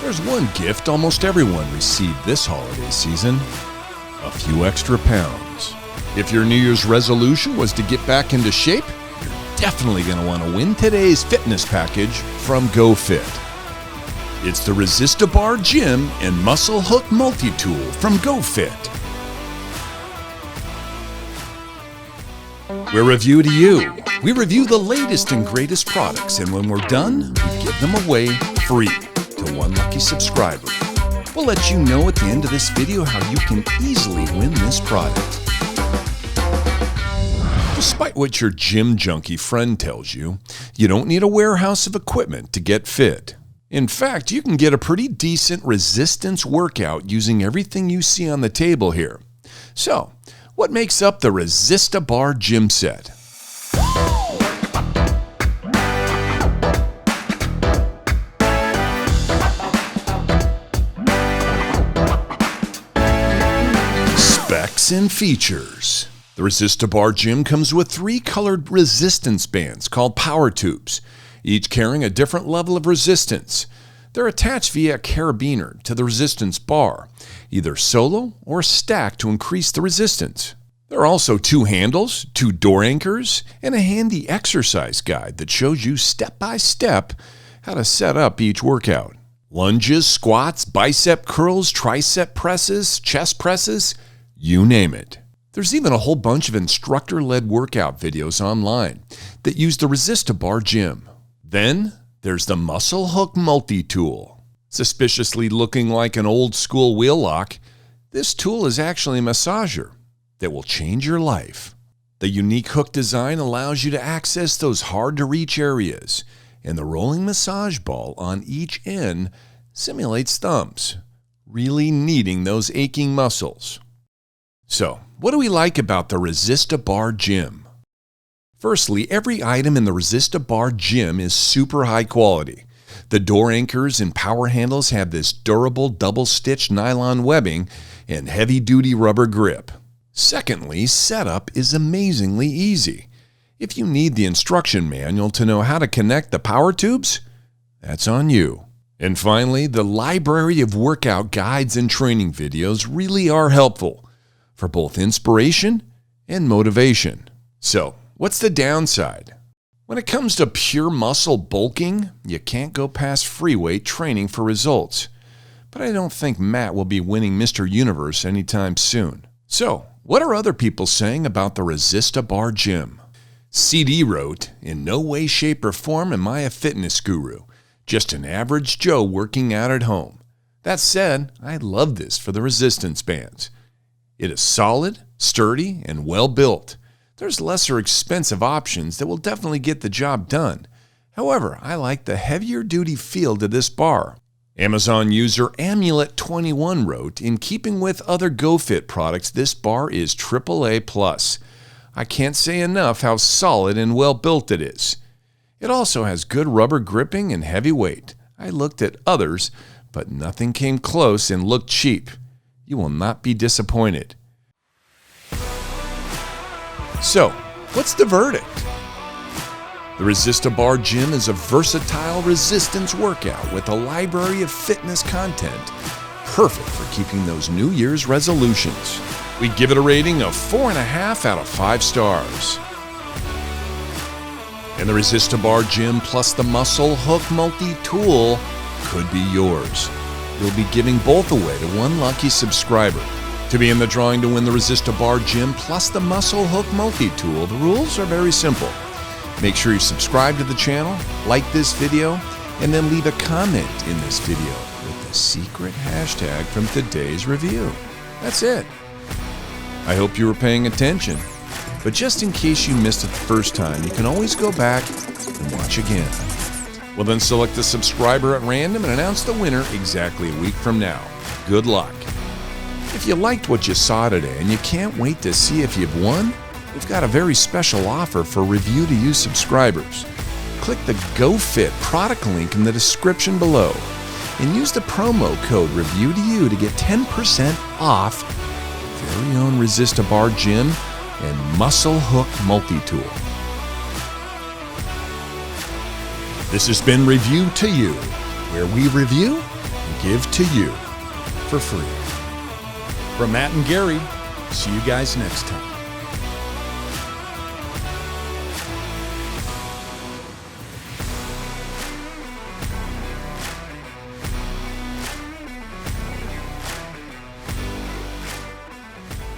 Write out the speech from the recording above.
There's one gift almost everyone received this holiday season: a few extra pounds. If your New Year's resolution was to get back into shape, you're definitely going to want to win today's fitness package from GoFit. It's the Resist-A-Bar Gym and Muscle Hook Multi-Tool from GoFit. We're Review to You. We review the latest and greatest products, and when we're done, we give them away free to one lucky subscriber. We'll let you know at the end of this video how you can easily win this product. Despite what your gym junkie friend tells you, you don't need a warehouse of equipment to get fit. In fact, you can get a pretty decent resistance workout using everything you see on the table here. So, what makes up the Resist-A-Bar Gym Set? Specs and features. The Resist-A-Bar Gym comes with 3 colored resistance bands called power tubes, each carrying a different level of resistance. They're attached via a carabiner to the resistance bar, either solo or stacked to increase the resistance. There are also 2 handles, 2 door anchors, and a handy exercise guide that shows you step by step how to set up each workout. Lunges, squats, bicep curls, tricep presses, chest presses, you name it. There's even a whole bunch of instructor-led workout videos online that use the Resist-A-Bar Gym. Then there's the Muscle Hook Multi-Tool. Suspiciously looking like an old-school wheel lock, this tool is actually a massager that will change your life. The unique hook design allows you to access those hard-to-reach areas, and the rolling massage ball on each end simulates thumbs, really kneading those aching muscles. So, what do we like about the Resist-A-Bar Gym? Firstly, every item in the Resist-A-Bar Gym is super high quality. The door anchors and power handles have this durable double-stitched nylon webbing and heavy-duty rubber grip. Secondly, setup is amazingly easy. If you need the instruction manual to know how to connect the power tubes, that's on you. And finally, the library of workout guides and training videos really are helpful for both inspiration and motivation. So, what's the downside? When it comes to pure muscle bulking, you can't go past free weight training for results. But I don't think Matt will be winning Mr. Universe anytime soon. So, what are other people saying about the Resist-A-Bar Gym? CD wrote, "In no way, shape, or form am I a fitness guru. Just an average Joe working out at home. That said, I love this for the resistance bands. It is solid, sturdy, and well built. There's lesser expensive options that will definitely get the job done. However, I like the heavier duty feel to this bar." Amazon user Amulet21 wrote, "In keeping with other GoFit products, this bar is AAA+. I can't say enough how solid and well built it is. It also has good rubber gripping and heavy weight. I looked at others, but nothing came close and looked cheap. You will not be disappointed." So, what's the verdict? The Resist-A-Bar Gym is a versatile resistance workout with a library of fitness content, perfect for keeping those New Year's resolutions. We give it a rating of 4.5 out of 5 stars. And the Resist-A-Bar Gym plus the Muscle Hook Multi-Tool could be yours. You'll be giving both away to one lucky subscriber. To be in the drawing to win the Resist-A-Bar Gym plus the Muscle Hook Multi-Tool, the rules are very simple. Make sure you subscribe to the channel, like this video, and then leave a comment in this video with the secret hashtag from today's review. That's it. I hope you were paying attention, but just in case you missed it the first time, you can always go back and watch again. We'll then select the subscriber at random and announce the winner exactly a week from now. Good luck. If you liked what you saw today and you can't wait to see if you've won, we've got a very special offer for Review to You subscribers. Click the GoFit product link in the description below and use the promo code Review to You to get 10% off your very own Resist-A-Bar Gym and Muscle Hook Multi-Tool. This has been Review to You, where we review and give to you for free. From Matt and Gary, see you guys next time.